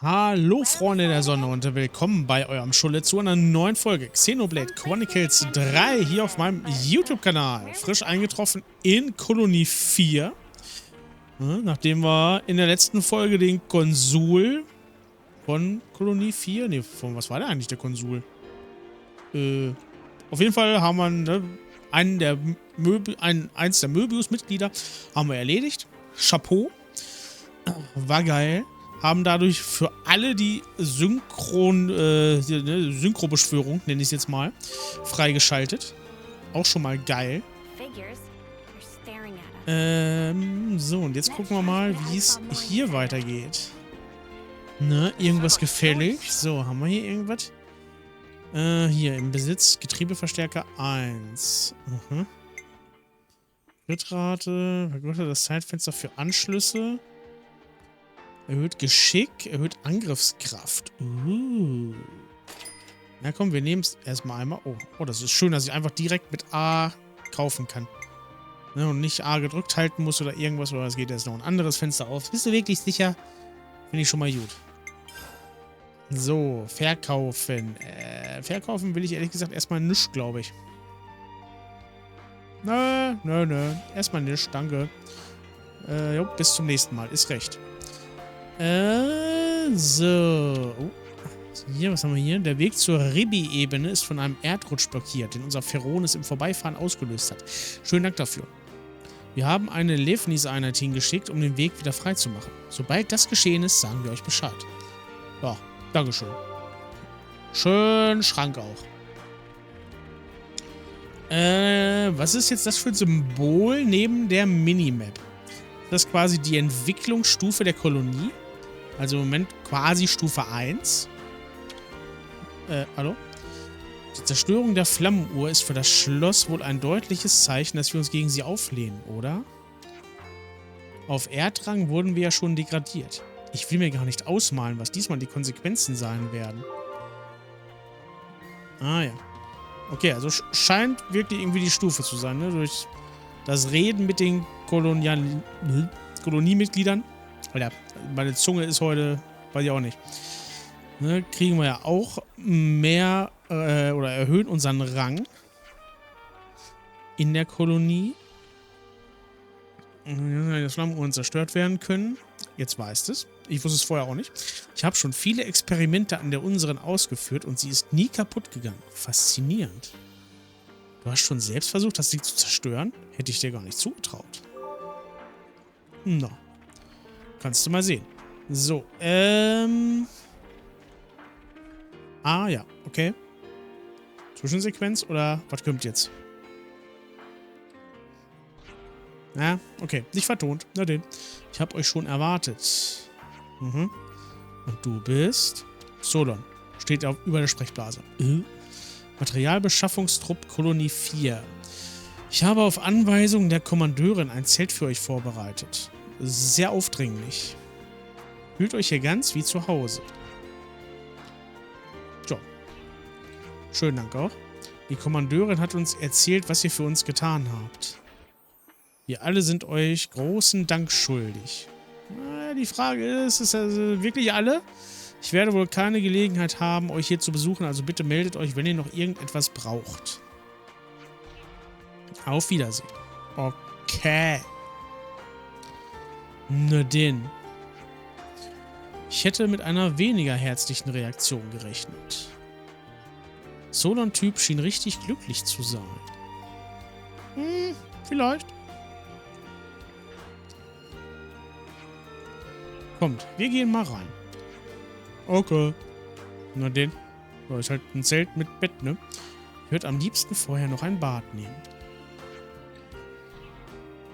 Hallo Freunde der Sonne und willkommen bei eurem Schulle zu einer neuen Folge Xenoblade Chronicles 3 hier auf meinem YouTube-Kanal. Frisch eingetroffen in Kolonie 4. Nachdem wir in der letzten Folge den Konsul von Kolonie 4, ne, von was war der eigentlich der Konsul? Auf jeden Fall haben wir eins der Möbius-Mitglieder haben wir erledigt. Chapeau. War geil. Haben dadurch für alle die Synchrobeschwörung, nenne ich es jetzt mal, freigeschaltet. Auch schon mal geil. So, und jetzt gucken wir mal, wie es hier weitergeht. Ne, irgendwas gefällig. So, haben wir hier irgendwas? Hier, im Besitz, Getriebeverstärker 1. Tritrate, vergrößert das Zeitfenster für Anschlüsse. Erhöht Geschick, erhöht Angriffskraft. Na komm, wir nehmen es erstmal einmal. Oh, das ist schön, dass ich einfach direkt mit A kaufen kann. Ne, und nicht A gedrückt halten muss oder irgendwas. Oder es geht jetzt noch ein anderes Fenster auf. Bist du wirklich sicher? Finde ich schon mal gut. So, verkaufen. Verkaufen will ich ehrlich gesagt erstmal nichts, glaube ich. Nö. Erstmal nichts, danke. Jo, bis zum nächsten Mal. Ist recht. So. Oh. Hier, was haben wir hier? Der Weg zur Ribi-Ebene ist von einem Erdrutsch blockiert, den unser Feronis im Vorbeifahren ausgelöst hat. Schönen Dank dafür. Wir haben eine Levnis-Einheit hingeschickt, um den Weg wieder freizumachen. Sobald das geschehen ist, sagen wir euch Bescheid. Ja, dankeschön. Schön Schrank auch. Was ist jetzt das für ein Symbol neben der Minimap? Das ist quasi die Entwicklungsstufe der Kolonie. Also im Moment quasi Stufe 1. Hallo? Die Zerstörung der Flammenuhr ist für das Schloss wohl ein deutliches Zeichen, dass wir uns gegen sie auflehnen, oder? Auf Erdrang wurden wir ja schon degradiert. Ich will mir gar nicht ausmalen, was diesmal die Konsequenzen sein werden. Ah ja. Okay, also scheint wirklich irgendwie die Stufe zu sein, ne? Durch das Reden mit den Koloniemitgliedern. Alter, meine Zunge ist heute, weiß ich auch nicht. Ne, kriegen wir ja auch mehr oder erhöhen unseren Rang in der Kolonie. Dass Flammenuhren zerstört werden können. Jetzt weißt es. Ich wusste es vorher auch nicht. Ich habe schon viele Experimente an der unseren ausgeführt und sie ist nie kaputt gegangen. Faszinierend. Du hast schon selbst versucht, das Ding zu zerstören? Hätte ich dir gar nicht zugetraut. Na. Kannst du mal sehen. So, Ah, ja, okay. Zwischensequenz oder was kommt jetzt? Ja, okay. Nicht vertont. Na denn. Ich habe euch schon erwartet. Und du bist? Solon. Steht über der Sprechblase. Materialbeschaffungstrupp Kolonie 4. Ich habe auf Anweisung der Kommandeurin ein Zelt für euch vorbereitet. Sehr aufdringlich. Fühlt euch hier ganz wie zu Hause. So. Schönen Dank auch. Die Kommandeurin hat uns erzählt, was ihr für uns getan habt. Wir alle sind euch großen Dank schuldig. Die Frage ist also wirklich alle? Ich werde wohl keine Gelegenheit haben, euch hier zu besuchen, also bitte meldet euch, wenn ihr noch irgendetwas braucht. Auf Wiedersehen. Okay. Na denn. Ich hätte mit einer weniger herzlichen Reaktion gerechnet. Solon-Typ schien richtig glücklich zu sein. Vielleicht. Kommt, wir gehen mal rein. Okay. Na denn. Das ist halt ein Zelt mit Bett, ne? Ich würde am liebsten vorher noch ein Bad nehmen.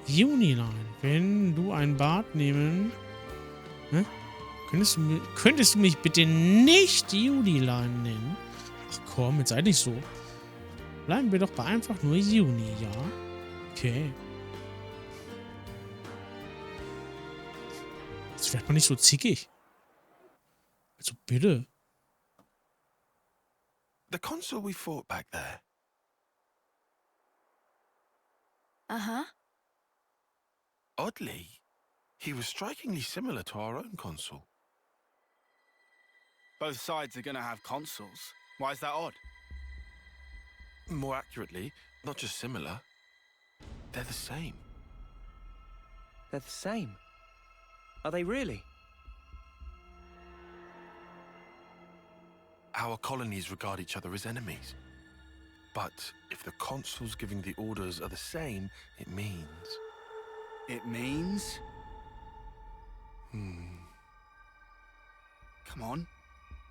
Junilein, wenn du ein Bad nehmen... Ne? Könntest du mich bitte nicht Junilein nennen? Ach komm, jetzt sei nicht so. Bleiben wir doch bei einfach nur Juni, ja? Okay. Jetzt wird man nicht so zickig. Also bitte. The consul we fought back there. Uh-huh. Oddly, he was strikingly similar to our own consul. Both sides are gonna have consuls. Why is that odd? More accurately, not just similar. They're the same. They're the same. Are they really? Our colonies regard each other as enemies. But if the consuls giving the orders are the same, it means... It means? Come on.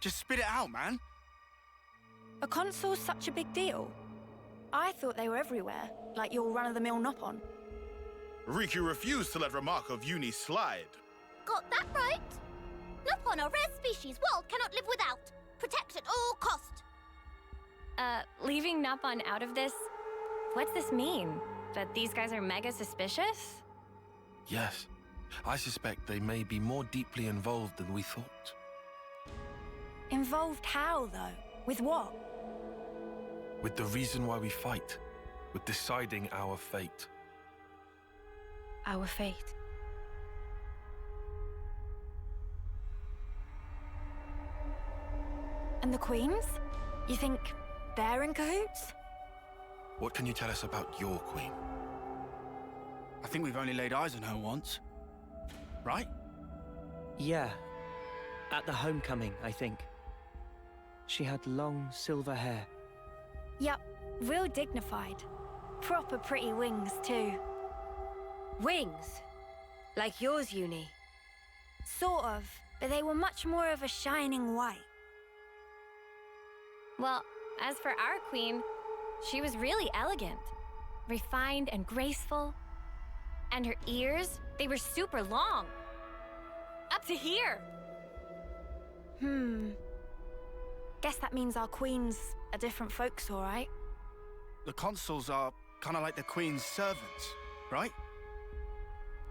Just spit it out, man. Are consuls such a big deal? I thought they were everywhere, like your run-of-the-mill Nopon. Riku refused to let remark of uni slide. Got that right? Nopon are rare species world cannot live without. Protect at all cost. Leaving Nopon out of this, what's this mean? That these guys are mega suspicious? Yes. I suspect they may be more deeply involved than we thought. Involved how, though? With what? With the reason why we fight. With deciding our fate. Our fate. And the queens? You think they're in cahoots? What can you tell us about your queen? I think we've only laid eyes on her once. Right? Yeah. At the homecoming, I think. She had long silver hair. Yup, real dignified. Proper pretty wings, too. Wings? Like yours, Uni? Sort of, but they were much more of a shining white. Well, as for our queen, she was really elegant, refined and graceful. And her ears, they were super long. Up to here. Guess that means our queens are different folks, all right? The consuls are kind of like the queen's servants, right?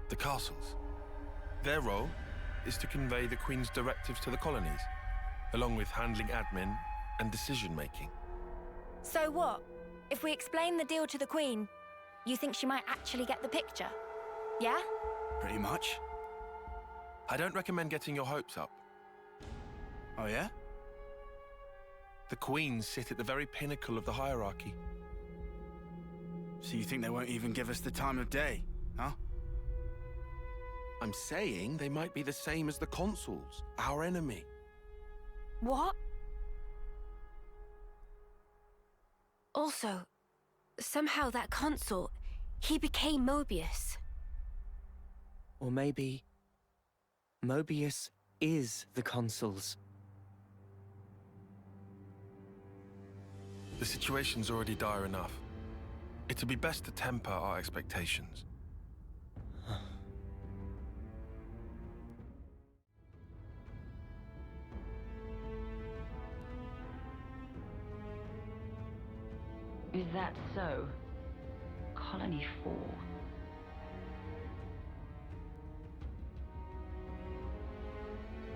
The castles. Their role is to convey the Queen's directives to the colonies, along with handling admin and decision-making. So what? If we explain the deal to the Queen, you think she might actually get the picture? Yeah? Pretty much. I don't recommend getting your hopes up. Oh, yeah? The Queens sit at the very pinnacle of the hierarchy. So you think they won't even give us the time of day, huh? I'm saying they might be the same as the consuls, our enemy. What? Also, somehow that consul, he became Mobius. Or maybe... Mobius is the consuls. The situation's already dire enough. It'd be best to temper our expectations. Is that so? Colony 4.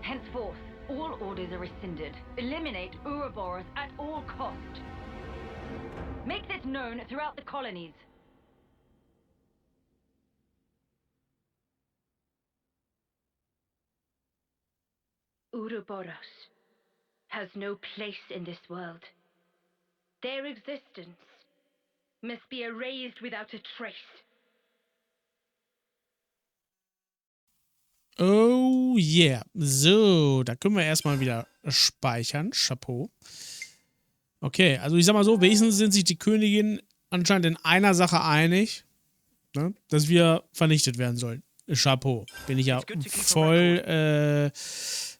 Henceforth, all orders are rescinded. Eliminate Ouroboros at all cost. Make this known throughout the colonies. Ouroboros has no place in this world. Their existence must be erased without a trace. Oh yeah. So, da können wir erstmal wieder speichern. Chapeau. Okay, also ich sag mal so, wenigstens sind sich die Königin anscheinend in einer Sache einig, ne, dass wir vernichtet werden sollen. Chapeau. Bin ich ja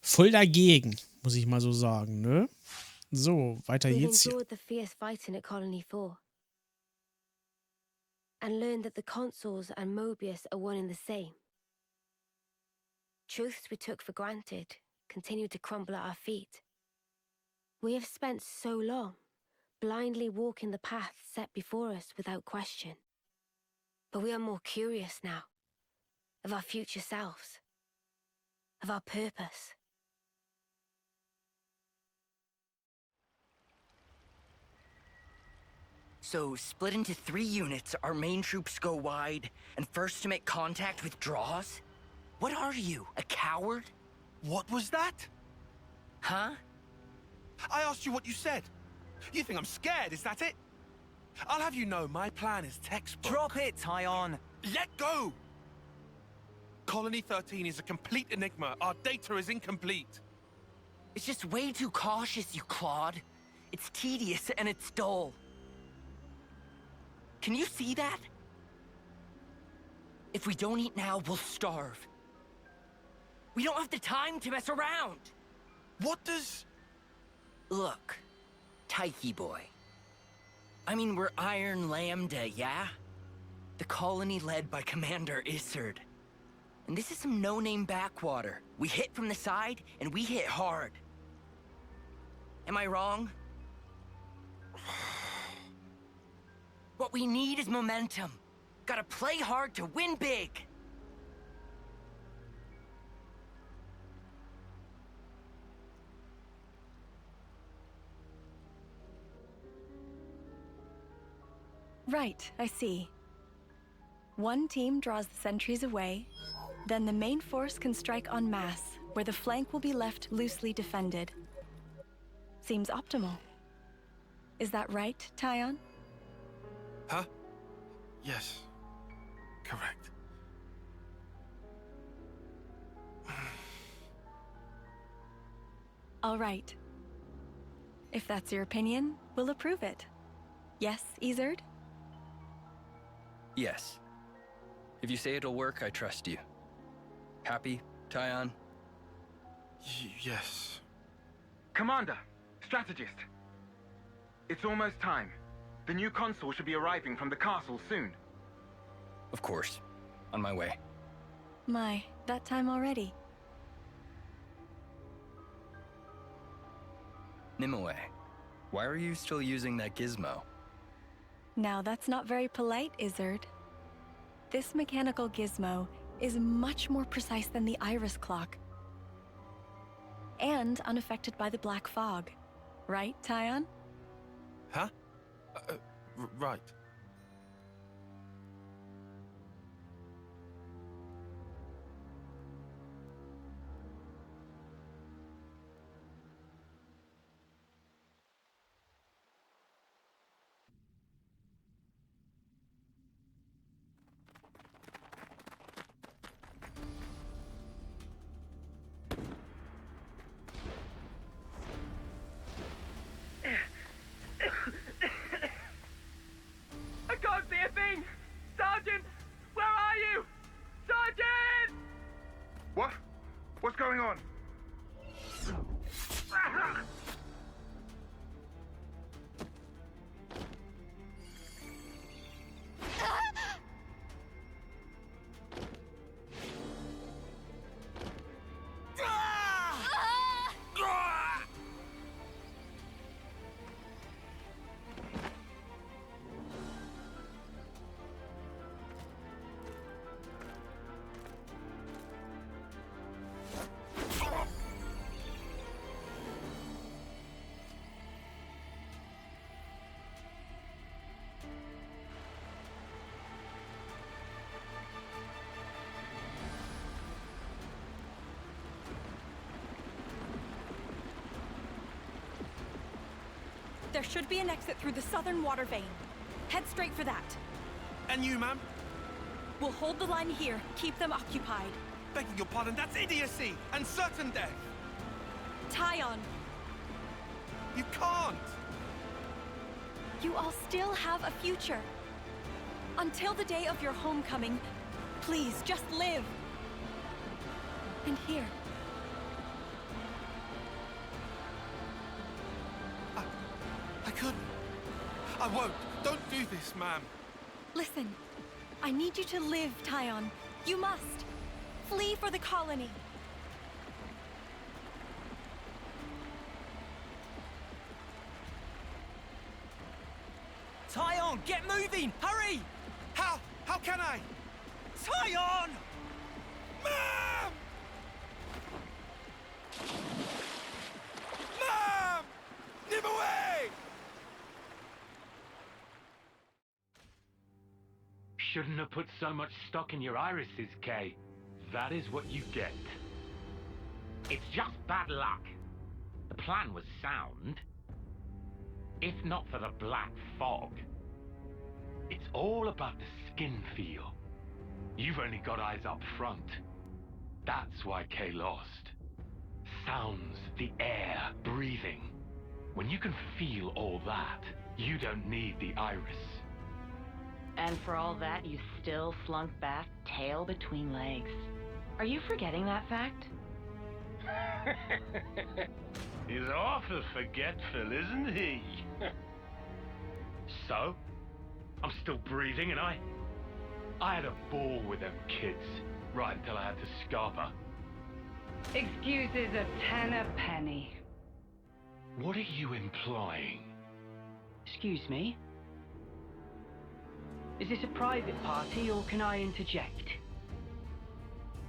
voll dagegen, muss ich mal so sagen, ne? So, weiter geht's hier. The fierce fighting at Colony 4. And learned that the consuls and Mobius are one and the same. Truths we took for granted continue to crumble at our feet. We have spent so long blindly walking the path set before us without question. But we are more curious now of our future selves, of our purpose. So, split into 3 units, our main troops go wide, and first to make contact withdraws? What are you, a coward? What was that? Huh? I asked you what you said. You think I'm scared, is that it? I'll have you know my plan is textbook. Drop it, Tyon. Let go! Colony 13 is a complete enigma. Our data is incomplete. It's just way too cautious, you clod. It's tedious and it's dull. Can you see that? If we don't eat now, we'll starve. We don't have the time to mess around. What does... Look, Tyche boy. I mean, we're Iron Lambda, yeah? The colony led by Commander Isard. And this is some no-name backwater. We hit from the side, and we hit hard. Am I wrong? What we need is momentum. Gotta play hard to win big. Right, I see. One team draws the sentries away, then the main force can strike en masse, where the flank will be left loosely defended. Seems optimal. Is that right, Tyon? Huh? Yes. Correct. All right. If that's your opinion, we'll approve it. Yes, Isard? Yes. If you say it'll work, I trust you. Happy, Tyon? Yes. Commander, strategist. It's almost time. The new consul should be arriving from the castle soon. Of course. On my way. My, that time already. Nimue, why are you still using that gizmo? Now that's not very polite, Isard. This mechanical gizmo is much more precise than the iris clock. And unaffected by the black fog. Right, Tyon? Huh? Right. I can't see a thing! Sergeant! Where are you? Sergeant! What? What's going on? There should be an exit through the southern water vein. Head straight for that. And you, ma'am? We'll hold the line here, keep them occupied. Begging your pardon, that's idiocy and certain death. Tyon! You can't! You all still have a future. Until the day of your homecoming, please, just live. And here. I couldn't. I won't. Don't do this, ma'am. Listen, I need you to live, Tyon. You must. Flee for the colony. Tyon, get moving! Hurry! How? How can I? Tyon! Ma'am! Ma'am! Nimue! Shouldn't have put so much stock in your irises, Kay. That is what you get. It's just bad luck. plan was sound. If not for the black fog. It's all about the skin feel. You've only got eyes up front. That's why Kay lost. Sounds, the air, breathing. When you can feel all that, you don't need the iris. And for all that, you still slunk back, tail between legs. Are you forgetting that fact? He's awful forgetful, isn't he? So, I'm still breathing, and I had a ball with them kids, right until I had to scupper. Excuses a ten a penny. What are you implying? Excuse me? Is this a private party, or can I interject?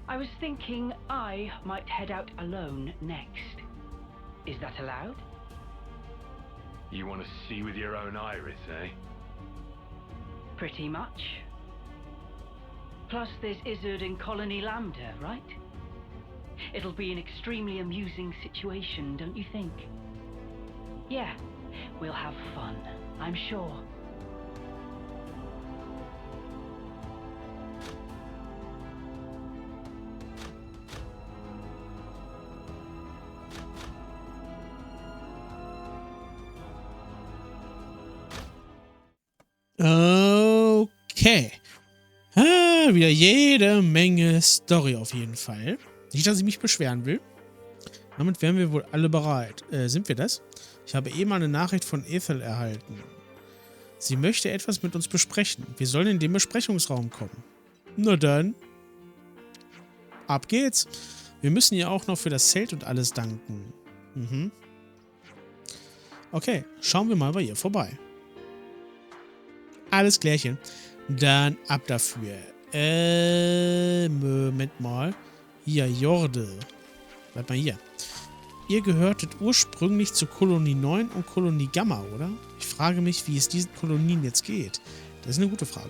I was thinking I might head out alone next. Is that allowed? You want to see with your own iris, eh? Pretty much. Plus, there's Izzard and Colony Lambda, right? It'll be an extremely amusing situation, don't you think? Yeah, we'll have fun, I'm sure. Okay. Wieder jede Menge Story auf jeden Fall. Nicht, dass ich mich beschweren will. Damit wären wir wohl alle bereit. Sind wir das? Ich habe eben eine Nachricht von Ethel erhalten. Sie möchte etwas mit uns besprechen. Wir sollen in den Besprechungsraum kommen. Na dann. Ab geht's. Wir müssen ihr auch noch für das Zelt und alles danken. Mhm. Okay, schauen wir mal bei ihr vorbei. Alles klärchen. Dann ab dafür. Moment mal. Hier, Jorde. Bleib mal hier. Ihr gehörtet ursprünglich zu Kolonie 9 und Kolonie Gamma, oder? Ich frage mich, wie es diesen Kolonien jetzt geht. Das ist eine gute Frage.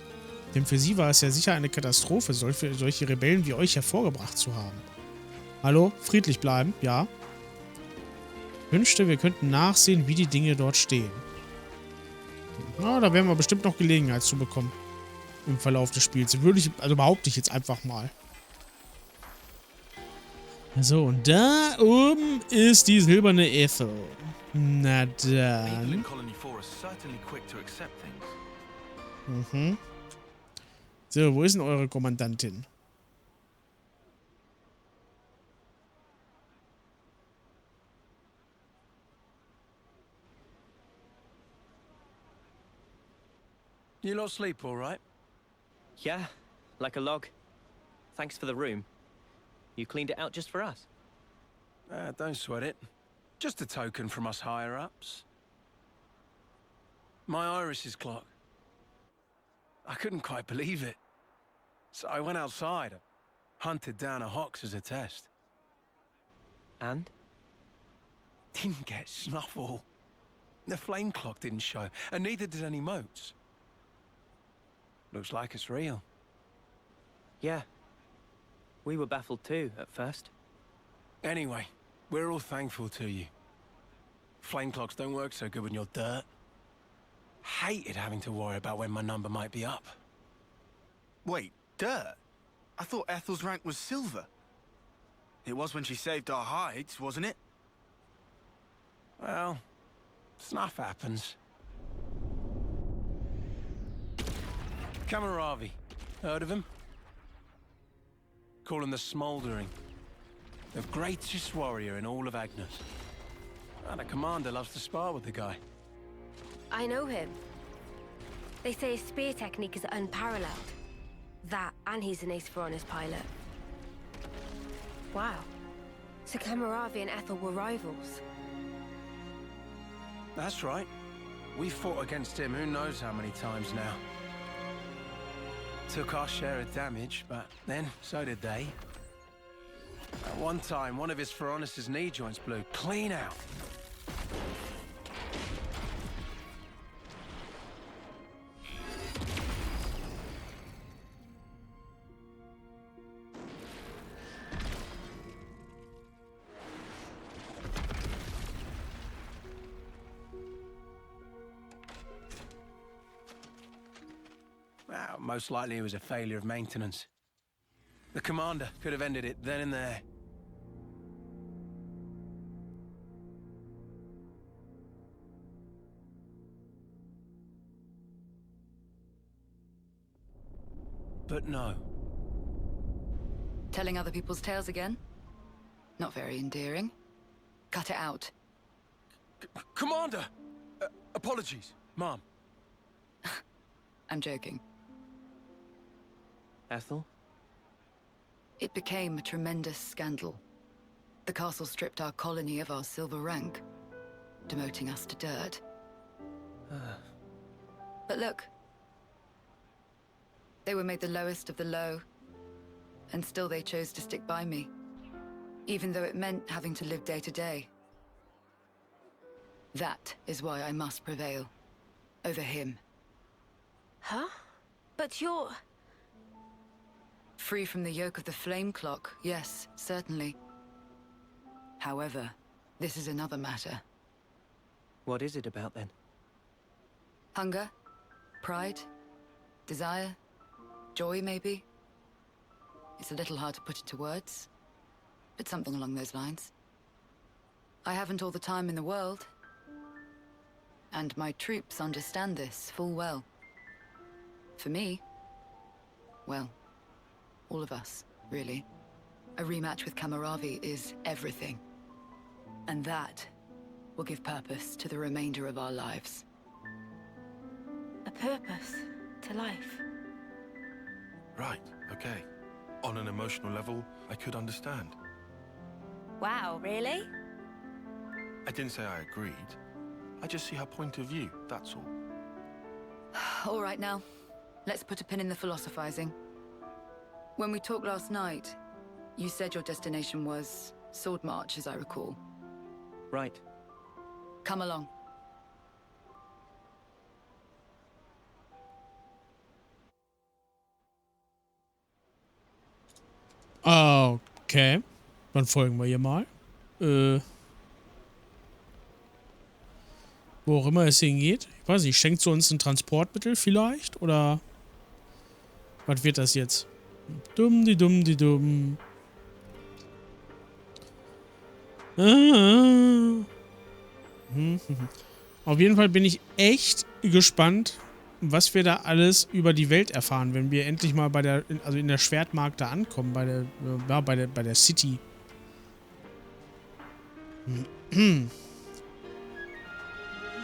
Denn für sie war es ja sicher eine Katastrophe, solche Rebellen wie euch hervorgebracht zu haben. Hallo? Friedlich bleiben, ja? Wünschte, wir könnten nachsehen, wie die Dinge dort stehen. Na, da werden wir bestimmt noch Gelegenheit zu bekommen. Im Verlauf des Spiels. Also behaupte ich jetzt einfach mal. So, und da oben ist die silberne Ethel. Na dann. Mhm. So, wo ist denn eure Kommandantin? You lot sleep all right? Yeah, like a log. Thanks for the room. You cleaned it out just for us. Don't sweat it. Just a token from us higher-ups. My iris's clock. I couldn't quite believe it. So I went outside, hunted down a hox as a test. And? Didn't get snuffle. The flame clock didn't show, and neither did any motes. Looks like it's real. Yeah. We were baffled too, at first. Anyway, we're all thankful to you. Flame clocks don't work so good when you're dirt. Hated having to worry about when my number might be up. Wait, dirt? I thought Ethel's rank was silver. It was when she saved our hides, wasn't it? Well, stuff happens. Kamaravi. Heard of him? Call him the Smouldering. The greatest warrior in all of Agnes. And a commander loves to spar with the guy. I know him. They say his spear technique is unparalleled. That, and he's an ace for honest pilot. Wow. So Kamaravi and Ethel were rivals. That's right. We fought against him who knows how many times now. Took our share of damage, but then so did they. At one time, one of his Feronis' knee joints blew clean out. Most likely it was a failure of maintenance. The commander could have ended it then and there. But no. Telling other people's tales again? Not very endearing. Cut it out. Commander! Apologies, Mom. I'm joking. Ethel? It became a tremendous scandal. The castle stripped our colony of our silver rank, demoting us to dirt. But look. They were made the lowest of the low, and still they chose to stick by me, even though it meant having to live day to day. That is why I must prevail over him. Huh? But you're... Free from the yoke of the flame clock, yes, certainly. However, this is another matter. What is it about then? Hunger, pride, desire, joy maybe. It's a little hard to put into words, but something along those lines. I haven't all the time in the world, and my troops understand this full well. For me, well, all of us, really. A rematch with Kamaravi is everything. And that will give purpose to the remainder of our lives. A purpose to life. Right, okay. On an emotional level, I could understand. Wow, really? I didn't say I agreed. I just see her point of view, that's all. All right now, let's put a pin in the philosophizing. When we talked last night, you said your destination was Sword March, as I recall. Right. Come along. Okay. Dann folgen wir hier mal. Wo auch immer es hingeht. Ich weiß nicht, schenkt sie uns ein Transportmittel vielleicht? Oder was wird das jetzt? Dumm, die dumm, die dumm. Auf jeden Fall bin ich echt gespannt, was wir da alles über die Welt erfahren, wenn wir endlich mal bei der, also in der Schwertmarkt da ankommen, bei der City.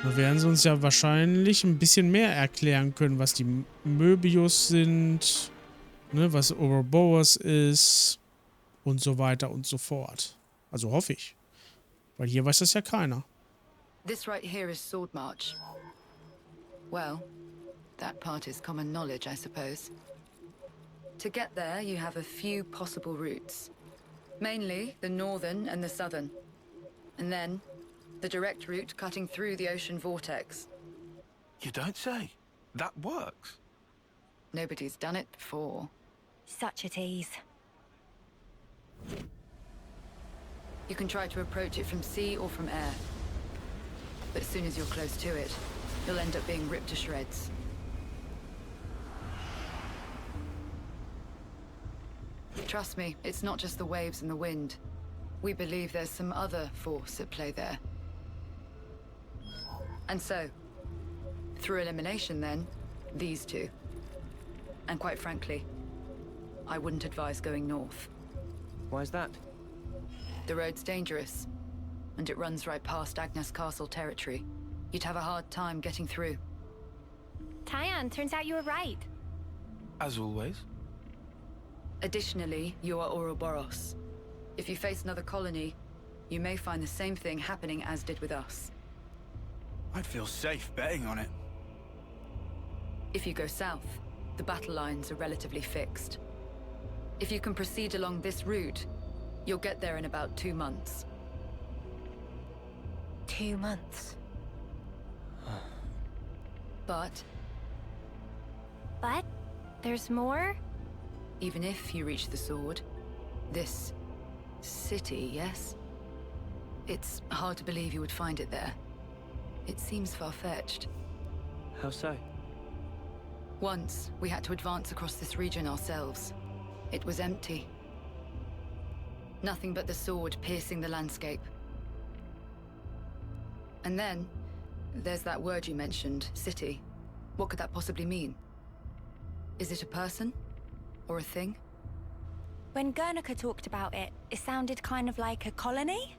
Da werden sie uns ja wahrscheinlich ein bisschen mehr erklären können, was die Möbius sind, ne, was Ouroboros ist und so weiter und so fort. Also hoffe ich. Weil hier weiß das ja keiner. This right here is Sword March. Well, that part is common knowledge, I suppose. To get there, you have a few possible routes. Mainly the northern and the southern. And then, the direct route cutting through the ocean vortex. You don't say. That works. Nobody's done it before. Such a tease. You can try to approach it from sea or from air. But as soon as you're close to it, you'll end up being ripped to shreds. Trust me, it's not just the waves and the wind. We believe there's some other force at play there. And so, through elimination then, these two. And quite frankly, I wouldn't advise going north. Why's that? The road's dangerous, and it runs right past Agnes Castle territory. You'd have a hard time getting through. Tyan, turns out you were right. As always. Additionally, you are Ouroboros. If you face another colony, you may find the same thing happening as did with us. I'd feel safe betting on it. If you go south, the battle lines are relatively fixed. If you can proceed along this route, you'll get there in about 2 months. 2 months? But there's more? Even if you reach the sword, this city, yes? It's hard to believe you would find it there. It seems far-fetched. How so? Once, we had to advance across this region ourselves. It was empty. Nothing but the sword piercing the landscape. And then, there's that word you mentioned, city. What could that possibly mean? Is it a person? Or a thing? When Guernica talked about it, it sounded kind of like a colony?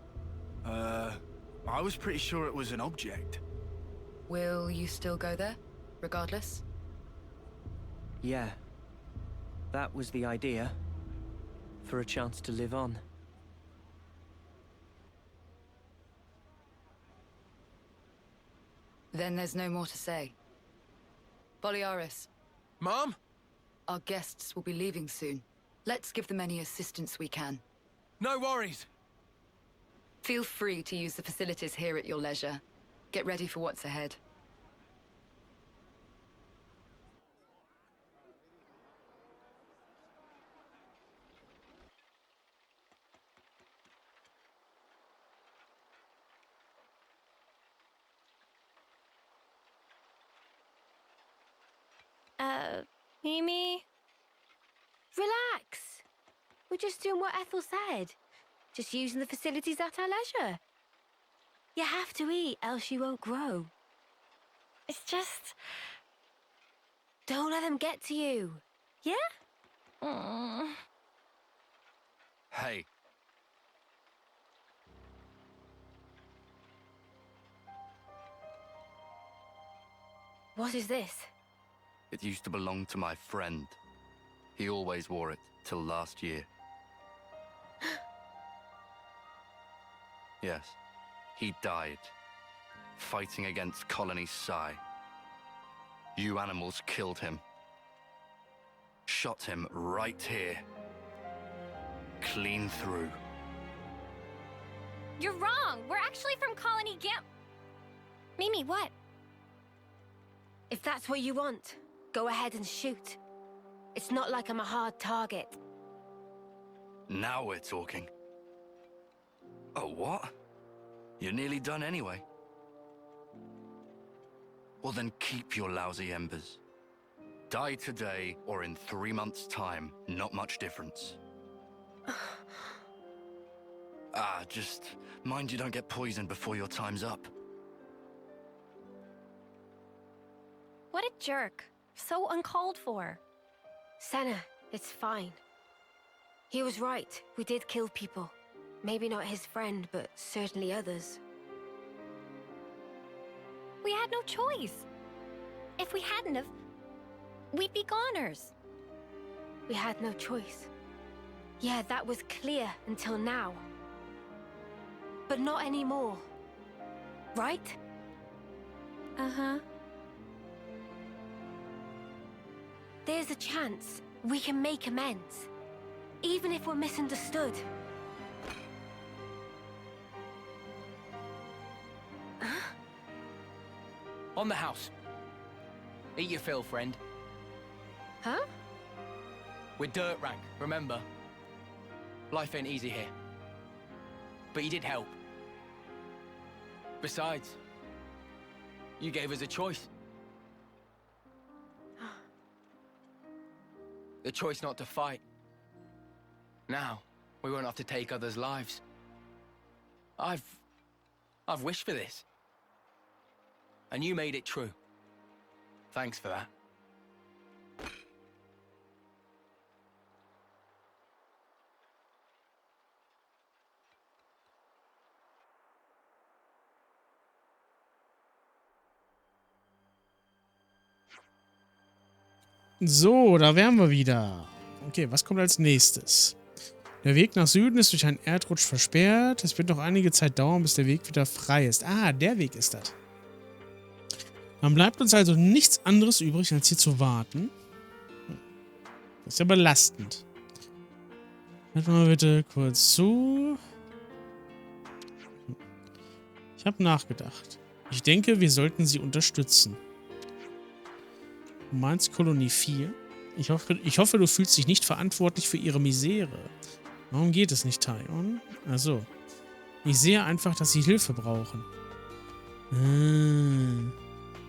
I was pretty sure it was an object. Will you still go there, regardless? Yeah. That was the idea. For a chance to live on. Then there's no more to say. Boliaris. Mom? Our guests will be leaving soon. Let's give them any assistance we can. No worries. Feel free to use the facilities here at your leisure. Get ready for what's ahead. Mimi? Relax. We're just doing what Ethel said. Just using the facilities at our leisure. You have to eat, else you won't grow. It's just... Don't let them get to you. Yeah? Hey. What is this? It used to belong to my friend. He always wore it till last year. Yes, he died, fighting against Colony Psi. You animals killed him. Shot him right here. Clean through. You're wrong! We're actually from Colony Gimp. Mimi, what? If that's what you want, go ahead and shoot. It's not like I'm a hard target. Now we're talking. Oh, what? You're nearly done anyway. Well then keep your lousy embers. Die today or in 3 months' time. Not much difference. Just mind you don't get poisoned before your time's up. What a jerk. So uncalled for. Senna, it's fine. He was right. We did kill people. Maybe not his friend, but certainly others. We had no choice. If we hadn't have, we'd be goners. We had no choice. Yeah, that was clear until now. But not anymore. Right? Uh-huh. There's a chance we can make amends. Even if we're misunderstood. On the house. Eat your fill, friend. Huh? We're dirt rank, remember? Life ain't easy here. But you did help. Besides, you gave us a choice. The choice not to fight. Now, we won't have to take others' lives. I've wished for this. And you made it true. Thanks for that. So, da wären wir wieder. Okay, was kommt als nächstes? Der Weg nach Süden ist durch einen Erdrutsch versperrt. Es wird noch einige Zeit dauern, bis der Weg wieder frei ist. Ah, der Weg ist das. Dann bleibt uns also nichts anderes übrig, als hier zu warten. Das ist ja belastend. Hört mal bitte kurz zu. Ich habe nachgedacht. Ich denke, wir sollten sie unterstützen. Du meinst Kolonie 4? Ich hoffe, du fühlst dich nicht verantwortlich für ihre Misere. Warum geht es nicht, Taion? Also, ich sehe einfach, dass sie Hilfe brauchen.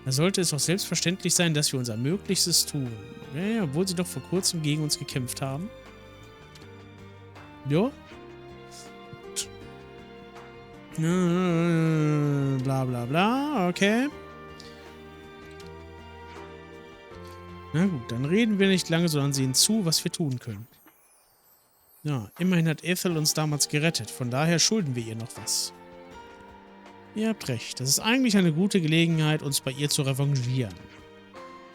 Da sollte es auch selbstverständlich sein, dass wir unser Möglichstes tun. Ja, obwohl sie doch vor kurzem gegen uns gekämpft haben. Jo. Bla bla bla, okay. Na gut, dann reden wir nicht lange, sondern sehen zu, was wir tun können. Ja, immerhin hat Ethel uns damals gerettet, von daher schulden wir ihr noch was. Ihr habt recht, das ist eigentlich eine gute Gelegenheit, uns bei ihr zu revanchieren.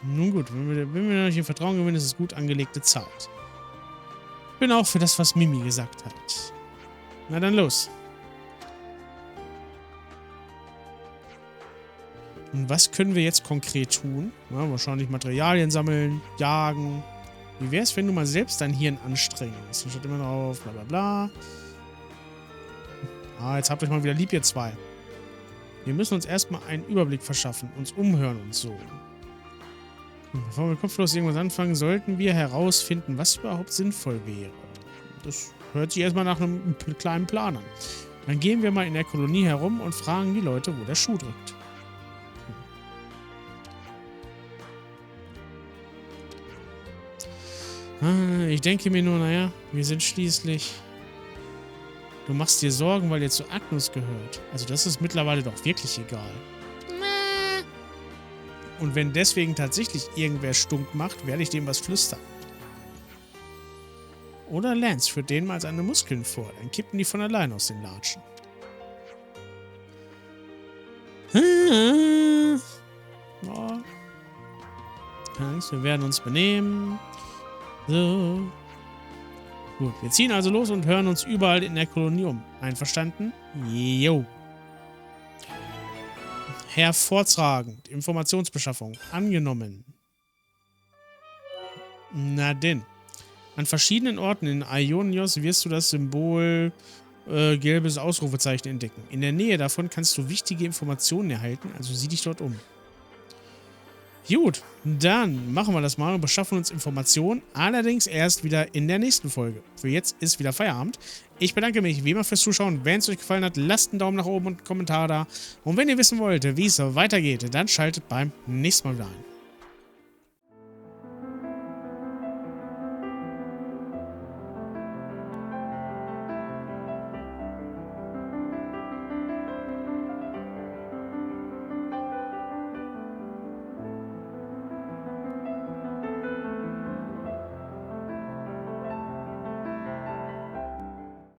Nun gut, wenn wir euch ihr Vertrauen gewinnen, ist es gut angelegte Zeit. Ich bin auch für das, was Mimi gesagt hat. Na dann los. Und was können wir jetzt konkret tun? Ja, wahrscheinlich Materialien sammeln, jagen. Wie wäre es, wenn du mal selbst dein Hirn anstrengst? Dann steht immer drauf, bla bla bla. Ah, jetzt habt euch mal wieder lieb, ihr zwei. Wir müssen uns erstmal einen Überblick verschaffen, uns umhören und so. Bevor wir kopflos irgendwas anfangen, sollten wir herausfinden, was überhaupt sinnvoll wäre. Das hört sich erstmal nach einem kleinen Plan an. Dann gehen wir mal in der Kolonie herum und fragen die Leute, wo der Schuh drückt. Ich denke mir nur, naja, wir sind schließlich... Du machst dir Sorgen, weil ihr zu Agnus gehört. Also das ist mittlerweile doch wirklich egal. Und wenn deswegen tatsächlich irgendwer stunk macht, werde ich dem was flüstern. Oder Lance führt denen mal seine Muskeln vor. Dann kippen die von allein aus den Latschen. Oh. Wir werden uns benehmen. So. Gut, wir ziehen also los und hören uns überall in der Kolonie um. Einverstanden? Jo. Hervorragend. Informationsbeschaffung. Angenommen. Na denn. An verschiedenen Orten in Aionios wirst du das Symbol gelbes Ausrufezeichen entdecken. In der Nähe davon kannst du wichtige Informationen erhalten, also sieh dich dort um. Gut, dann machen wir das mal und beschaffen uns Informationen, allerdings erst wieder in der nächsten Folge. Für jetzt ist wieder Feierabend. Ich bedanke mich wie immer fürs Zuschauen. Wenn es euch gefallen hat, lasst einen Daumen nach oben und einen Kommentar da. Und wenn ihr wissen wollt, wie es weitergeht, dann schaltet beim nächsten Mal wieder ein.